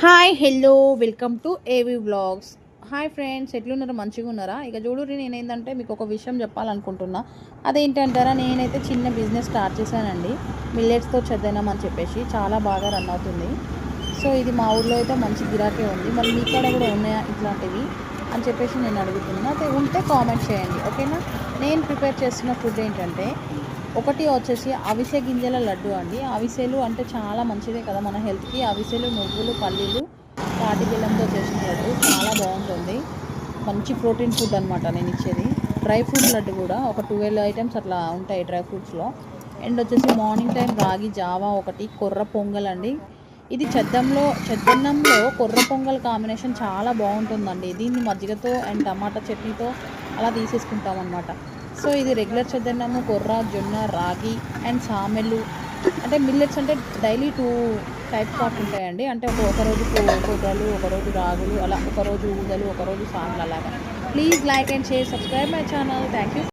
Hi hello welcome to A V vlogs. Hi friends, ఎట్లున్నారా? మంచిగా ఉన్నారా? ఇక చూడుర్రి, నేనేంటంటే మీకు ఒక విషయం చెప్పాలనుకుంటున్నా. అదేంటంటారా, నేనైతే చిన్న బిజినెస్ స్టార్ట్ చేశానండి. మిల్లెట్స్తో చద్దనం అని చెప్పేసి చాలా బాగా రన్ అవుతుంది. సో ఇది మా ఊర్లో అయితే మంచి గిరాకీ ఉంది. మరి మీ కాడ కూడా ఉన్నాయా ఇట్లాంటివి అని చెప్పేసి నేను అడుగుతున్నా. అయితే ఉంటే కామెంట్ చేయండి, ఓకేనా? నేను ప్రిపేర్ చేస్తున్న ఫుడ్ ఏంటంటే, ఒకటి వచ్చేసి అవిసె గింజల లడ్డు అండి. అవిసెలు అంటే చాలా మంచిదే కదా మన హెల్త్కి. అవిసెలు, నువ్వులు, పల్లీలు, తాటి బెల్లంతో చేసిన లడ్డు చాలా బాగుంటుంది. మంచి ప్రోటీన్ ఫుడ్ అనమాట నేను ఇచ్చేది. డ్రై ఫ్రూట్ లడ్డు కూడా ఒక 12 ఐటమ్స్ అట్లా ఉంటాయి డ్రై ఫ్రూట్స్లో. అండ్ వచ్చేసి మార్నింగ్ టైం రాగి జావా ఒకటి, కొర్ర పొంగల్ అండి. ఇది చెద్దన్నంలో కొర్ర పొంగల్ కాంబినేషన్ చాలా బాగుంటుందండి. దీన్ని మజ్జిగతో అండ్ టమాటా చట్నీతో అలా తీసేసుకుంటాం అనమాట. సో ఇది రెగ్యులర్ చద్దన్నము, కొర్ర, జొన్న, రాగి అండ్ సామెలు. అంటే మిల్లెట్స్ అంటే డైలీ 2 టైప్స్ ఆఫ్ ఉంటాయండి. అంటే ఒకరోజు కొర్రలు, ఒకరోజు రాగులు, అలా ఒకరోజు ఊదలు, ఒకరోజు సామెలు అలాగా. Please like and share, subscribe my channel. Thank you.